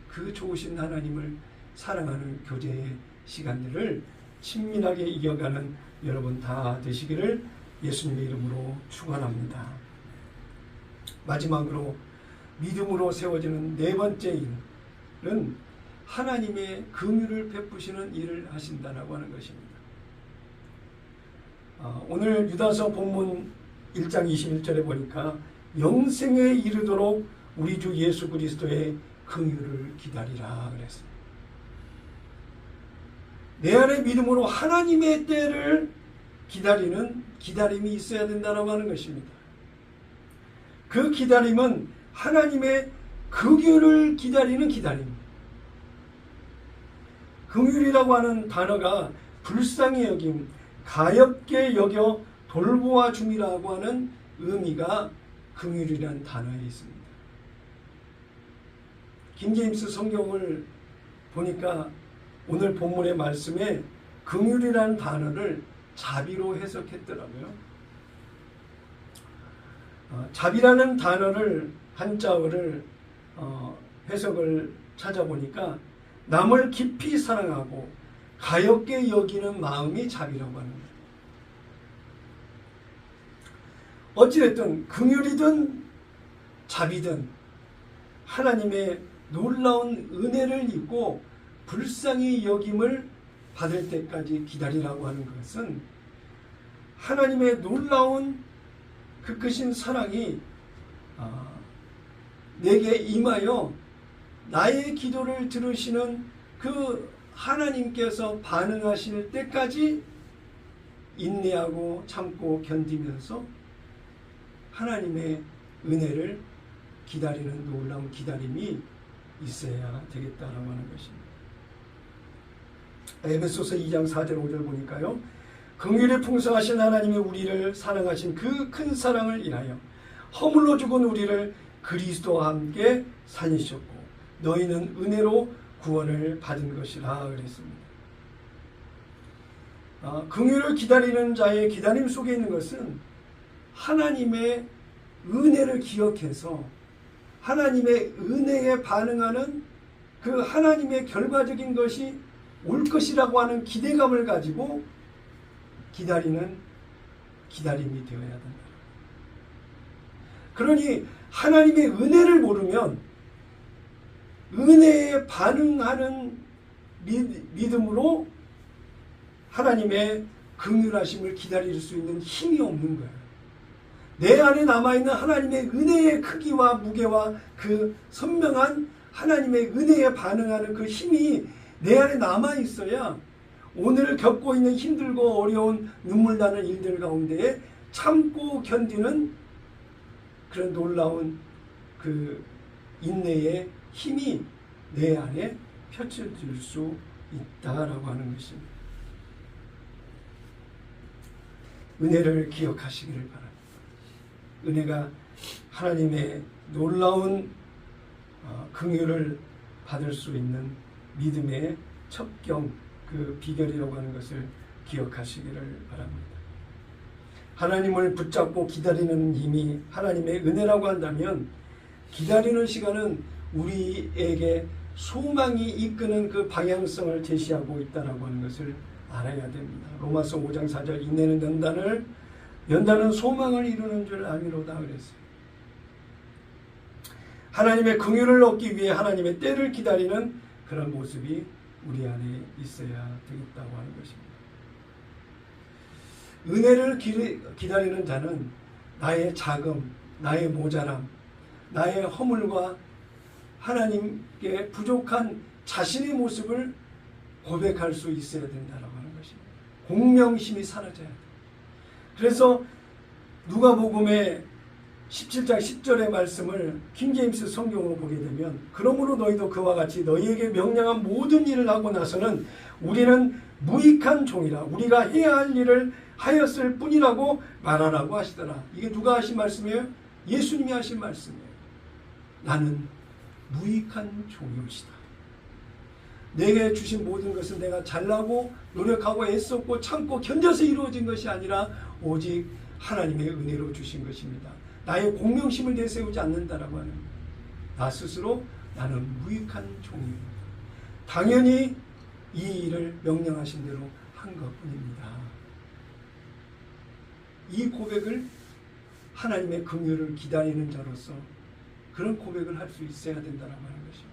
그 좋으신 하나님을 사랑하는 교제의 시간들을 친밀하게 이겨가는 여러분 다 되시기를 예수님의 이름으로 축원합니다. 마지막으로 믿음으로 세워지는 네 번째 일은 하나님의 긍휼을 베푸시는 일을 하신다라고 하는 것입니다. 오늘 유다서 본문 1장 21절에 보니까 영생에 이르도록 우리 주 예수 그리스도의 긍휼을 기다리라 그랬어요. 내 안에 믿음으로 하나님의 때를 기다리는 기다림이 있어야 된다고 하는 것입니다. 그 기다림은 하나님의 긍휼을 기다리는 기다림입니다. 긍휼이라고 하는 단어가 불쌍히 여김, 가엾게 여겨 돌보아 줌이라고 하는 의미가 긍휼이라는 단어에 있습니다. 킹제임스 성경을 보니까 오늘 본문의 말씀에 긍휼이라는 단어를 자비로 해석했더라고요. 자비라는 단어를 한자어를 해석을 찾아보니까 남을 깊이 사랑하고 가엾게 여기는 마음이 자비라고 하는 거예요. 어찌됐든 긍휼이든 자비든 하나님의 놀라운 은혜를 입고 불쌍히 여김을 받을 때까지 기다리라고 하는 것은 하나님의 놀라운 그 크신 사랑이 내게 임하여 나의 기도를 들으시는 그 하나님께서 반응하실 때까지 인내하고 참고 견디면서 하나님의 은혜를 기다리는 놀라운 기다림이 있어야 되겠다라고 하는 것입니다. 에베소서 2장 4절 5절 보니까요. 긍휼이 풍성하신 하나님이 우리를 사랑하신 그 큰 사랑을 인하여 허물로 죽은 우리를 그리스도와 함께 살리셨고 너희는 은혜로 구원을 받은 것이라 그랬습니다. 긍휼을 기다리는 자의 기다림 속에 있는 것은 하나님의 은혜를 기억해서 하나님의 은혜에 반응하는 그 하나님의 결과적인 것이 올 것이라고 하는 기대감을 가지고 기다리는 기다림이 되어야 된다. 그러니 하나님의 은혜를 모르면 은혜에 반응하는 믿음으로 하나님의 긍휼하심을 기다릴 수 있는 힘이 없는 거예요. 내 안에 남아있는 하나님의 은혜의 크기와 무게와 그 선명한 하나님의 은혜에 반응하는 그 힘이 내 안에 남아있어야 오늘 겪고 있는 힘들고 어려운 눈물 나는 일들 가운데에 참고 견디는 그런 놀라운 그 인내의 힘이 내 안에 펼쳐질 수 있다라고 하는 것입니다. 은혜를 기억하시기를 바랍니다. 은혜가 하나님의 놀라운 긍휼을 받을 수 있는 믿음의 첩경, 그 비결이라고 하는 것을 기억하시기를 바랍니다. 하나님을 붙잡고 기다리는 힘이 하나님의 은혜라고 한다면 기다리는 시간은 우리에게 소망이 이끄는 그 방향성을 제시하고 있다라고 하는 것을 알아야 됩니다. 로마서 5장 4절 인내는 연단은 소망을 이루는 줄 아미로다 그랬어요. 하나님의 긍휼을 얻기 위해 하나님의 때를 기다리는 그런 모습이 우리 안에 있어야 되겠다고 하는 것입니다. 은혜를 기다리는 자는 나의 자금, 나의 모자람, 나의 허물과 하나님께 부족한 자신의 모습을 고백할 수 있어야 된다고 하는 것입니다. 공명심이 사라져야 돼요. 그래서 누가복음의 17장 10절의 말씀을 킹제임스 성경으로 보게 되면 그러므로 너희도 그와 같이 너희에게 명령한 모든 일을 하고 나서는 우리는 무익한 종이라 우리가 해야 할 일을 하였을 뿐이라고 말하라고 하시더라. 이게 누가 하신 말씀이에요? 예수님이 하신 말씀이에요. 나는 무익한 종이옵시다. 내게 주신 모든 것은 내가 잘나고 노력하고 애썼고 참고 견뎌서 이루어진 것이 아니라 오직 하나님의 은혜로 주신 것입니다. 나의 공명심을 내세우지 않는다라고 하는 나 스스로 나는 무익한 종입니다. 당연히 이 일을 명령하신 대로 한 것뿐입니다. 이 고백을 하나님의 긍휼을 기다리는 자로서 그런 고백을 할 수 있어야 된다라고 하는 것입니다.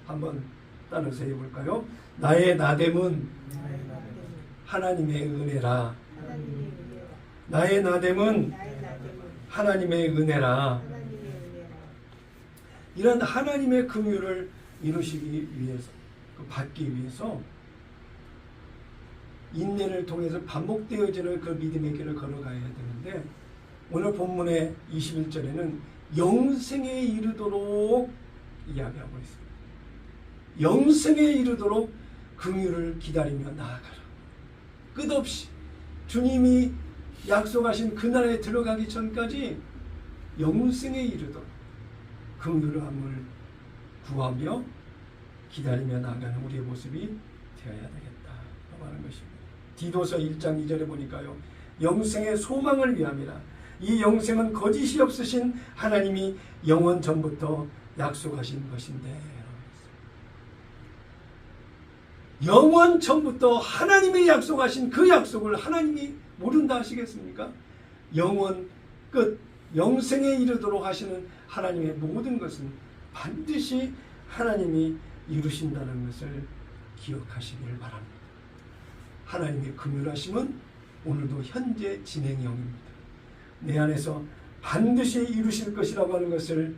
한번 따라서 해볼까요? 나의 나됨은 하나님의 은혜라. 나의 나됨은 하나님의 은혜라. 이런 하나님의 긍휼을 이루시기 위해서, 받기 위해서 인내를 통해서 반복되어지는 그 믿음의 길을 걸어가야 되는데 오늘 본문의 21절에는 영생에 이르도록 이야기하고 있습니다. 영생에 이르도록 긍휼을 기다리며 나아가라. 끝없이 주님이 약속하신 그 나라에 들어가기 전까지 영생에 이르도록 긍휼함을 구하며 기다리며 나아가는 우리의 모습이 되어야 되겠다라고 하는 것입니다. 디도서 1장 2절에 보니까요. 영생의 소망을 위함이라. 이 영생은 거짓이 없으신 하나님이 영원 전부터 약속하신 것인데 영원 전부터 하나님이 약속하신 그 약속을 하나님이 모른다 하시겠습니까? 영원 끝 영생에 이르도록 하시는 하나님의 모든 것은 반드시 하나님이 이루신다는 것을 기억하시기를 바랍니다. 하나님의 긍휼하심은 오늘도 현재 진행형입니다. 내 안에서 반드시 이루실 것이라고 하는 것을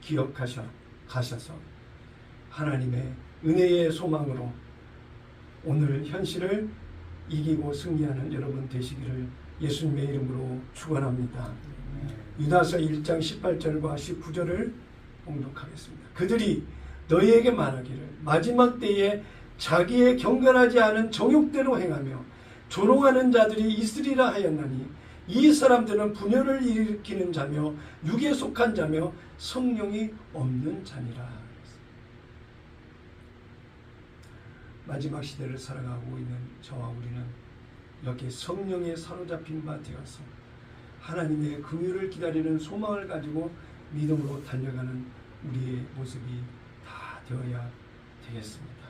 기억하셔서 하나님의 은혜의 소망으로 오늘 현실을 이기고 승리하는 여러분 되시기를 예수님의 이름으로 축원합니다. 유다서 1장 18절과 19절을 봉독하겠습니다. 그들이 너희에게 말하기를 마지막 때에 자기의 경건하지 않은 정욕대로 행하며 조롱하는 자들이 있으리라 하였나니 이 사람들은 분열을 일으키는 자며 육에 속한 자며 성령이 없는 자니라. 마지막 시대를 살아가고 있는 저와 우리는 이렇게 성령에 사로잡힌 바 되어서 하나님의 긍휼을 기다리는 소망을 가지고 믿음으로 달려가는 우리의 모습이 다 되어야 되겠습니다.